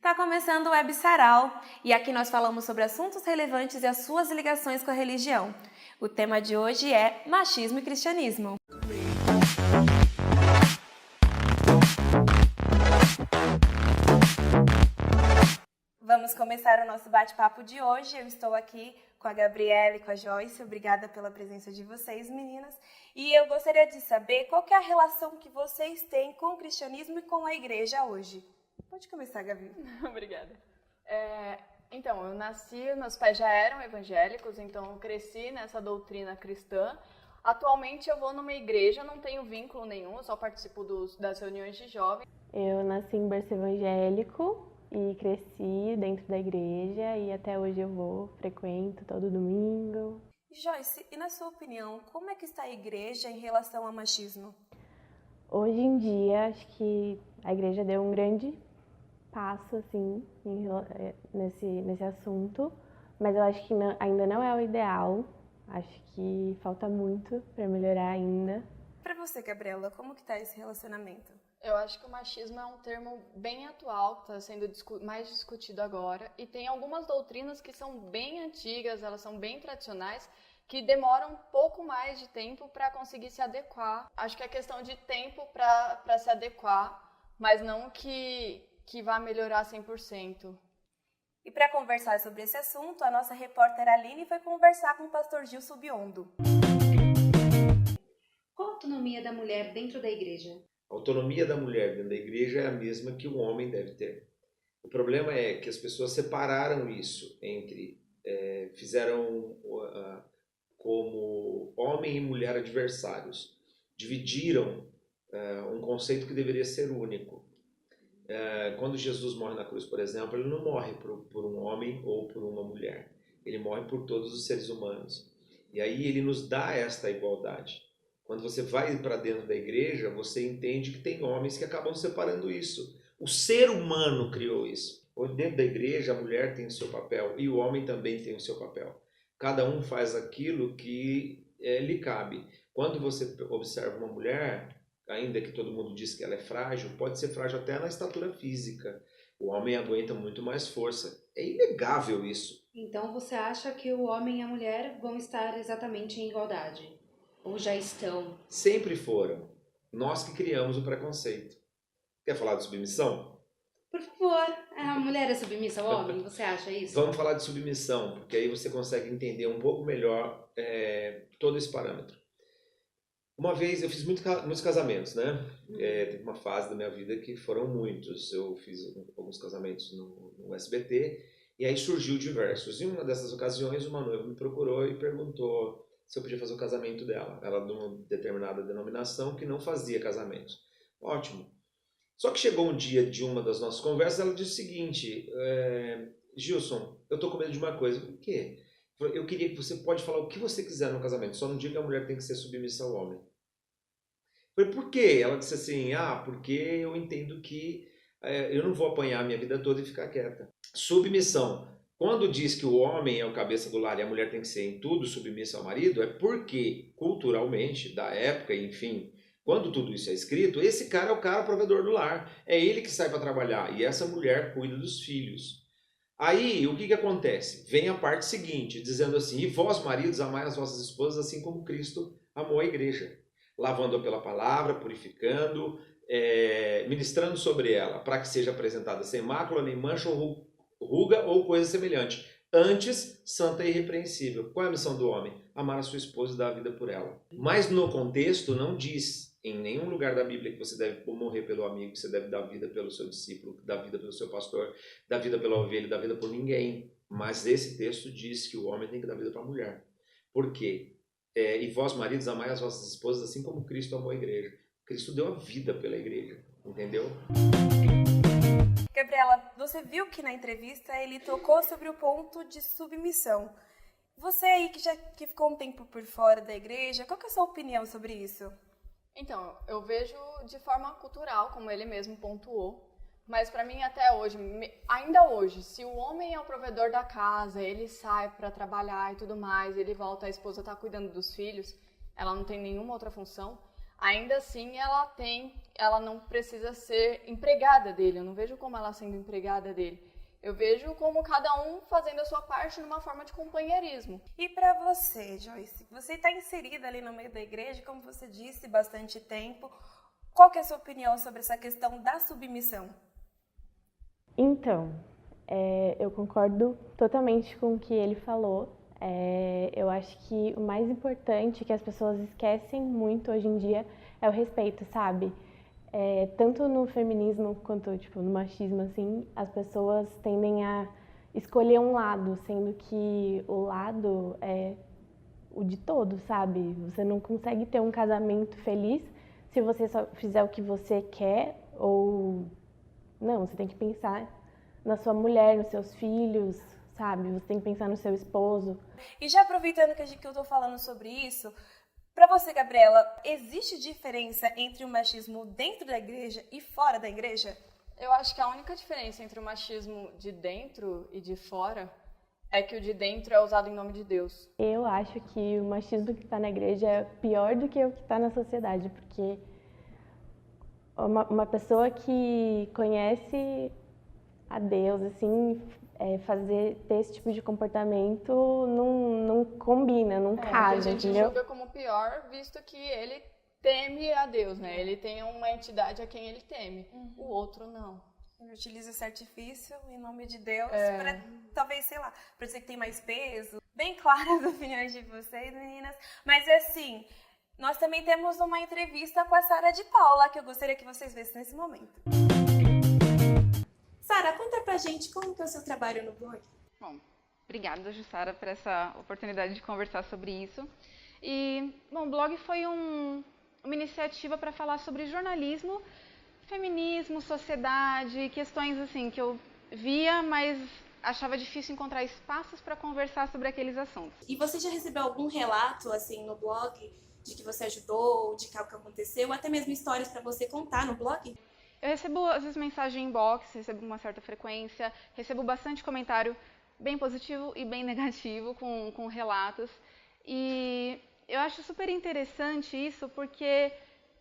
Tá começando o Web Sarau e aqui nós falamos sobre assuntos relevantes e as suas ligações com a religião. O tema de hoje é machismo e cristianismo. Vamos começar o nosso bate-papo de hoje. Eu estou aqui com a Gabriela e com a Joyce. Obrigada pela presença de vocês, meninas. E eu gostaria de saber qual que é a relação que vocês têm com o cristianismo e com a igreja hoje. Pode começar, Gabi. Obrigada. Então, eu nasci, meus pais já eram evangélicos, então eu cresci nessa doutrina cristã. Atualmente eu vou numa igreja, não tenho vínculo nenhum, eu só participo das reuniões de jovens. Eu nasci em berço evangélico e cresci dentro da igreja e até hoje eu frequento todo domingo. Joyce, e na sua opinião, como é que está a igreja em relação ao machismo? Hoje em dia, acho que a igreja deu um grande passo assim nesse assunto, mas eu acho que ainda não é o ideal. Acho que falta muito para melhorar ainda. Para você, Gabriela, como que está esse relacionamento? Eu acho que o machismo é um termo bem atual, que está sendo mais discutido agora, e tem algumas doutrinas que são bem antigas, elas são bem tradicionais, que demoram um pouco mais de tempo para conseguir se adequar. Acho que é questão de tempo para se adequar, mas não que vá melhorar 100%. E para conversar sobre esse assunto, a nossa repórter Aline foi conversar com o pastor Gil Subiondo. Qual a autonomia da mulher dentro da igreja? A autonomia da mulher dentro da igreja é a mesma que o homem deve ter. O problema é que as pessoas separaram isso fizeram como homem e mulher adversários. Dividiram um conceito que deveria ser único. Quando Jesus morre na cruz, por exemplo, ele não morre por um homem ou por uma mulher. Ele morre por todos os seres humanos. E aí ele nos dá esta igualdade. Quando você vai para dentro da igreja, você entende que tem homens que acabam separando isso. O ser humano criou isso. Dentro da igreja, a mulher tem o seu papel e o homem também tem o seu papel. Cada um faz aquilo que lhe cabe. Quando você observa uma mulher, ainda que todo mundo diz que ela é frágil, pode ser frágil até na estatura física. O homem aguenta muito mais força. É inegável isso. Então você acha que o homem e a mulher vão estar exatamente em igualdade? Ou já estão? Sempre foram. Nós que criamos o preconceito. Quer falar de submissão? Por favor, a mulher é submissa ao homem? Você acha isso? Vamos falar de submissão, porque aí você consegue entender um pouco melhor todo esse parâmetro. Uma vez eu fiz muitos casamentos, né? Teve uma fase da minha vida que foram muitos. Eu fiz alguns casamentos no SBT e aí surgiu diversos. Em uma dessas ocasiões, uma noiva me procurou e perguntou se eu podia fazer o casamento dela. Ela de uma determinada denominação que não fazia casamentos. Ótimo. Só que chegou um dia de uma das nossas conversas, ela disse o seguinte: Gilson, eu tô com medo de uma coisa. Por quê? Eu queria que você pode falar o que você quiser no casamento, só não diga que a mulher tem que ser submissa ao homem. Eu falei, por quê? Ela disse assim, porque eu entendo que eu não vou apanhar a minha vida toda e ficar quieta. Submissão. Quando diz que o homem é o cabeça do lar e a mulher tem que ser em tudo submissa ao marido, é porque, culturalmente, da época, enfim, quando tudo isso é escrito, esse cara é o cara provedor do lar. É ele que sai para trabalhar e essa mulher cuida dos filhos. Aí, o que acontece? Vem a parte seguinte, dizendo assim, e vós, maridos, amai as vossas esposas assim como Cristo amou a igreja, lavando-a pela palavra, purificando, ministrando sobre ela, para que seja apresentada sem mácula, nem mancha ou ruga ou coisa semelhante. Antes, santa e irrepreensível. Qual é a missão do homem? Amar a sua esposa e dar a vida por ela. Mas no contexto não diz em nenhum lugar da Bíblia que você deve morrer pelo amigo, que você deve dar vida pelo seu discípulo, dar vida pelo seu pastor, dar vida pela ovelha, dar vida por ninguém. Mas esse texto diz que o homem tem que dar vida para a mulher. Por quê? E vós, maridos, amai as vossas esposas assim como Cristo amou a igreja. Cristo deu a vida pela igreja, entendeu? Gabriela, você viu que na entrevista ele tocou sobre o ponto de submissão. Você aí que ficou um tempo por fora da igreja, qual que é a sua opinião sobre isso? Então, eu vejo de forma cultural, como ele mesmo pontuou, mas para mim até hoje, ainda hoje, se o homem é o provedor da casa, ele sai para trabalhar e tudo mais, ele volta, a esposa está cuidando dos filhos, ela não tem nenhuma outra função, ainda assim ela não precisa ser empregada dele. Eu não vejo como ela sendo empregada dele. Eu vejo como cada um fazendo a sua parte numa forma de companheirismo. E para você, Joyce, você está inserida ali no meio da igreja, como você disse, bastante tempo. Qual que é a sua opinião sobre essa questão da submissão? Então, eu concordo totalmente com o que ele falou. Eu acho que o mais importante que as pessoas esquecem muito hoje em dia é o respeito, sabe? Tanto no feminismo quanto tipo, no machismo, assim, as pessoas tendem a escolher um lado, sendo que o lado é o de todos, sabe? Você não consegue ter um casamento feliz se você só fizer o que você quer ou... Não, você tem que pensar na sua mulher, nos seus filhos, sabe? Você tem que pensar no seu esposo. E já aproveitando que eu tô falando sobre isso, para você, Gabriela, existe diferença entre o machismo dentro da igreja e fora da igreja? Eu acho que a única diferença entre o machismo de dentro e de fora é que o de dentro é usado em nome de Deus. Eu acho que o machismo que está na igreja é pior do que o que está na sociedade, porque uma pessoa que conhece a Deus, assim, ter esse tipo de comportamento não combina, não casa, A gente entendeu? julga como pior, visto que ele teme a Deus, né? Ele tem uma entidade a quem ele teme. O outro não. Ele utiliza esse artifício em nome de Deus para, talvez, sei lá, para dizer que tem mais peso. Bem claras as opiniões de vocês, meninas. Mas, assim, nós também temos uma entrevista com a Sara de Paula, que eu gostaria que vocês vissem nesse momento. Sara, conta pra gente como que é o seu trabalho no blog. Bom, obrigada, Jussara, por essa oportunidade de conversar sobre isso. E, bom, o blog foi uma iniciativa para falar sobre jornalismo, feminismo, sociedade, questões assim que eu via, mas achava difícil encontrar espaços para conversar sobre aqueles assuntos. E você já recebeu algum relato, assim, no blog, de que você ajudou, de que algo aconteceu, ou até mesmo histórias para você contar no blog? Eu recebo, às vezes, mensagem em inbox, recebo com uma certa frequência, recebo bastante comentário bem positivo e bem negativo com relatos. E eu acho super interessante isso porque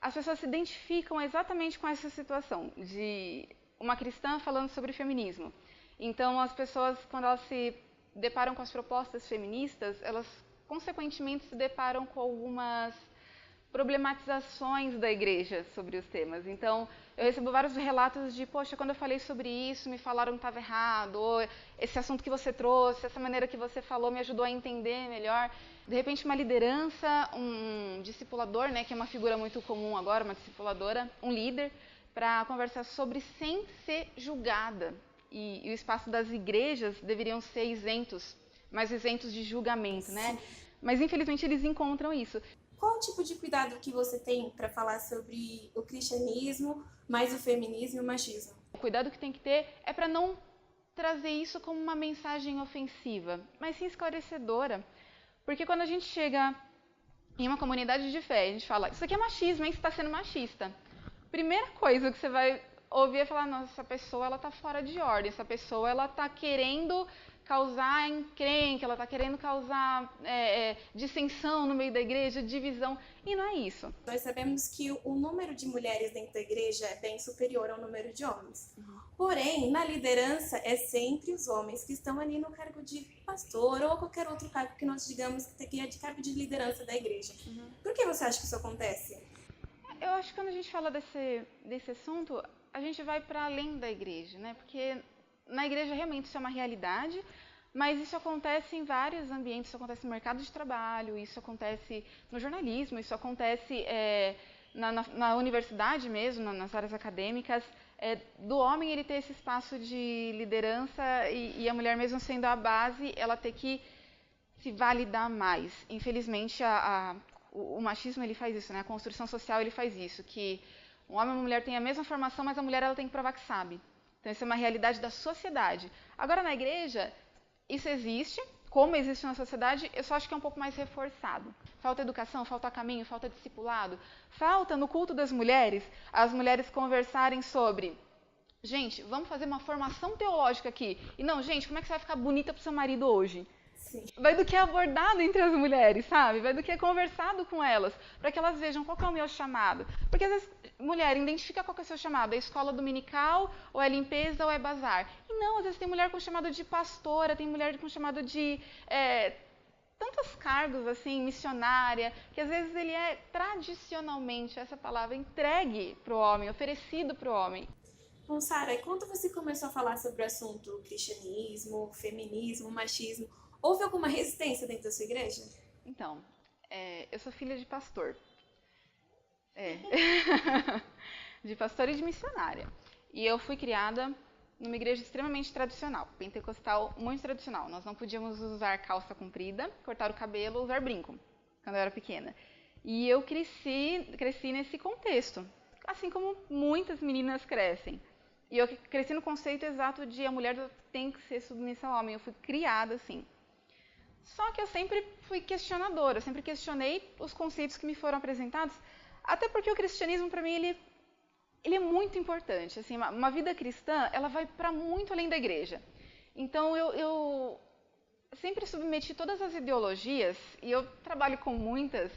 as pessoas se identificam exatamente com essa situação de uma cristã falando sobre feminismo. Então, as pessoas, quando elas se deparam com as propostas feministas, elas, consequentemente, se deparam com algumas problematizações da igreja sobre os temas. Então, eu recebo vários relatos de, poxa, quando eu falei sobre isso, me falaram que estava errado, ou esse assunto que você trouxe, essa maneira que você falou me ajudou a entender melhor. De repente, uma liderança, um discipulador, né, que é uma figura muito comum agora, uma discipuladora, um líder, para conversar sobre sem ser julgada. E o espaço das igrejas deveriam ser isentos, mas isentos de julgamento, né? Mas, infelizmente, eles encontram isso. Qual o tipo de cuidado que você tem para falar sobre o cristianismo, mais o feminismo e o machismo? O cuidado que tem que ter é para não trazer isso como uma mensagem ofensiva, mas sim esclarecedora. Porque quando a gente chega em uma comunidade de fé, a gente fala, isso aqui é machismo, hein? Você está sendo machista. Primeira coisa que você vai ouvir é falar, nossa, essa pessoa ela está fora de ordem, essa pessoa ela está querendo causar encrenca, ela está querendo causar dissensão no meio da igreja, divisão, e não é isso. Nós sabemos que o número de mulheres dentro da igreja é bem superior ao número de homens. Porém, na liderança é sempre os homens que estão ali no cargo de pastor ou qualquer outro cargo que nós digamos que é de cargo de liderança da igreja. Por que você acha que isso acontece? Eu acho que quando a gente fala desse assunto, a gente vai para além da igreja, né? Porque na igreja realmente isso é uma realidade, mas isso acontece em vários ambientes, isso acontece no mercado de trabalho, isso acontece no jornalismo, isso acontece na universidade mesmo, nas áreas acadêmicas, do homem ele ter esse espaço de liderança e a mulher mesmo sendo a base, ela ter que se validar mais. Infelizmente, o machismo ele faz isso, né? A construção social ele faz isso, que um homem e uma mulher têm a mesma formação, mas a mulher ela tem que provar que sabe. Então, isso é uma realidade da sociedade. Agora, na igreja, isso existe, como existe na sociedade, eu só acho que é um pouco mais reforçado. Falta educação, falta caminho, falta discipulado. Falta, no culto das mulheres, as mulheres conversarem sobre, gente, vamos fazer uma formação teológica aqui. E não, gente, como é que você vai ficar bonita pro seu marido hoje? Vai do que é abordado entre as mulheres, sabe? Vai do que é conversado com elas, para que elas vejam qual que é o meu chamado. Porque às vezes, mulher, identifica qual que é o seu chamado. É escola dominical, ou é limpeza, ou é bazar. E não, às vezes tem mulher com chamado de pastora, tem mulher com chamado de tantos cargos, assim, missionária, que às vezes ele é tradicionalmente, essa palavra, entregue para o homem, oferecido para o homem. Bom, Sara, e quando você começou a falar sobre o assunto cristianismo, feminismo, machismo, houve alguma resistência dentro da sua igreja? Então, eu sou filha de pastor. De pastor e de missionária. E eu fui criada numa igreja extremamente tradicional, pentecostal muito tradicional. Nós não podíamos usar calça comprida, cortar o cabelo, usar brinco, quando eu era pequena. E eu cresci nesse contexto, assim como muitas meninas crescem. E eu cresci no conceito exato de a mulher tem que ser submissa ao homem. Eu fui criada assim. Só que eu sempre fui questionadora, eu sempre questionei os conceitos que me foram apresentados, até porque o cristianismo, para mim, ele é muito importante. Assim, uma vida cristã, ela vai para muito além da igreja. Então, eu sempre submeti todas as ideologias, e eu trabalho com muitas,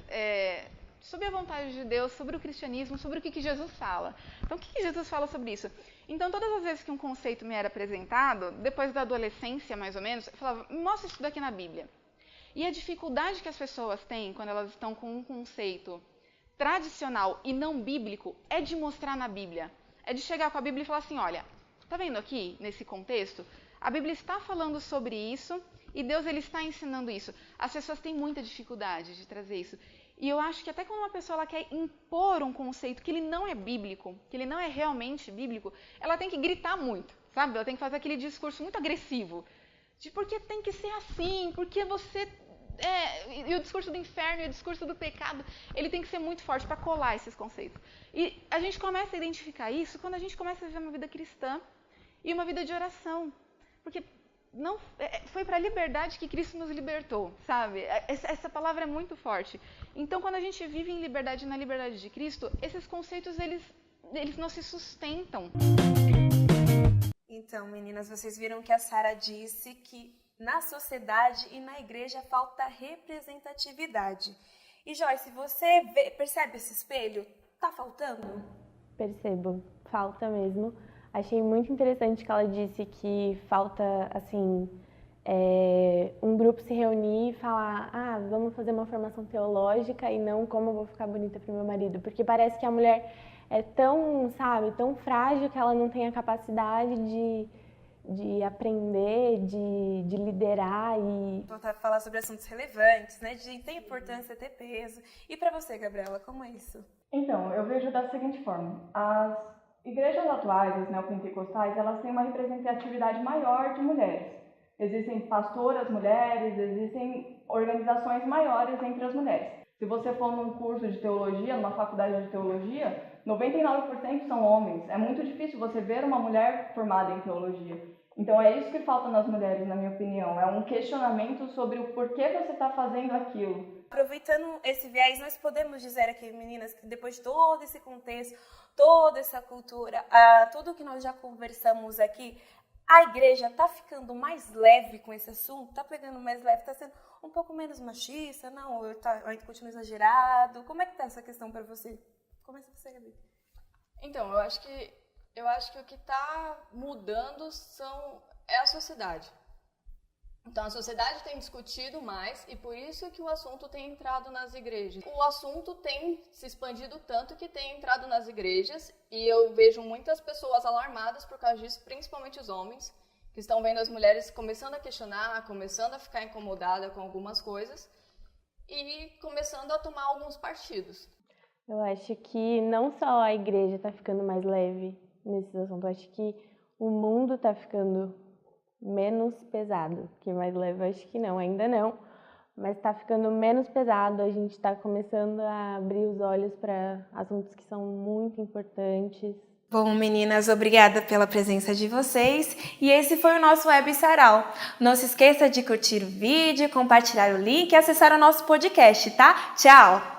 sobre a vontade de Deus, sobre o cristianismo, sobre o que Jesus fala. Então, o que Jesus fala sobre isso? Então, todas as vezes que um conceito me era apresentado, depois da adolescência, mais ou menos, eu falava, mostra isso daqui na Bíblia. E a dificuldade que as pessoas têm quando elas estão com um conceito tradicional e não bíblico é de mostrar na Bíblia. É de chegar com a Bíblia e falar assim, olha, tá vendo aqui, nesse contexto? A Bíblia está falando sobre isso e Deus ele está ensinando isso. As pessoas têm muita dificuldade de trazer isso. E eu acho que até quando uma pessoa ela quer impor um conceito que ele não é bíblico, que ele não é realmente bíblico, ela tem que gritar muito, sabe? Ela tem que fazer aquele discurso muito agressivo. De porque tem que ser assim, porque você... e o discurso do inferno e o discurso do pecado, ele tem que ser muito forte para colar esses conceitos. E a gente começa a identificar isso quando a gente começa a viver uma vida cristã e uma vida de oração. Porque não foi para a liberdade que Cristo nos libertou, sabe? Essa palavra é muito forte. Então, quando a gente vive em liberdade na liberdade de Cristo, esses conceitos, eles não se sustentam. Então, meninas, vocês viram que a Sara disse que na sociedade e na igreja falta representatividade. E Joyce, você percebe esse espelho? Tá faltando? Percebo, falta mesmo. Achei muito interessante que ela disse que falta, assim, um grupo se reunir e falar, vamos fazer uma formação teológica e não como eu vou ficar bonita pro meu marido. Porque parece que a mulher é tão, sabe, tão frágil que ela não tem a capacidade de aprender, de liderar e... Voltar a falar sobre assuntos relevantes, né? De ter importância, ter peso. E para você, Gabriela, como é isso? Então, eu vejo da seguinte forma. As igrejas atuais, as neopentecostais, elas têm uma representatividade maior de mulheres. Existem pastoras mulheres, existem organizações maiores entre as mulheres. Se você for num curso de teologia, numa faculdade de teologia, 99% são homens. É muito difícil você ver uma mulher formada em teologia. Então é isso que falta nas mulheres, na minha opinião. É um questionamento sobre o porquê você está fazendo aquilo. Aproveitando esse viés, nós podemos dizer aqui, meninas, que depois de todo esse contexto, toda essa cultura, tudo que nós já conversamos aqui, a igreja está ficando mais leve com esse assunto? Está pegando mais leve? Está sendo um pouco menos machista? Não? Ainda continua exagerado? Como é que está essa questão para você? Começa você, Gabi. Então, eu acho que o que está mudando é a sociedade. Então, a sociedade tem discutido mais e por isso que o assunto tem entrado nas igrejas. O assunto tem se expandido tanto que tem entrado nas igrejas e eu vejo muitas pessoas alarmadas por causa disso, principalmente os homens, que estão vendo as mulheres começando a questionar, começando a ficar incomodada com algumas coisas e começando a tomar alguns partidos. Eu acho que não só a igreja está ficando mais leve nesses assuntos, eu acho que o mundo está ficando menos pesado, que mais leve eu acho que não, ainda não, mas está ficando menos pesado, a gente está começando a abrir os olhos para assuntos que são muito importantes. Bom, meninas, obrigada pela presença de vocês e esse foi o nosso Web Sarau. Não se esqueça de curtir o vídeo, compartilhar o link e acessar o nosso podcast, tá? Tchau!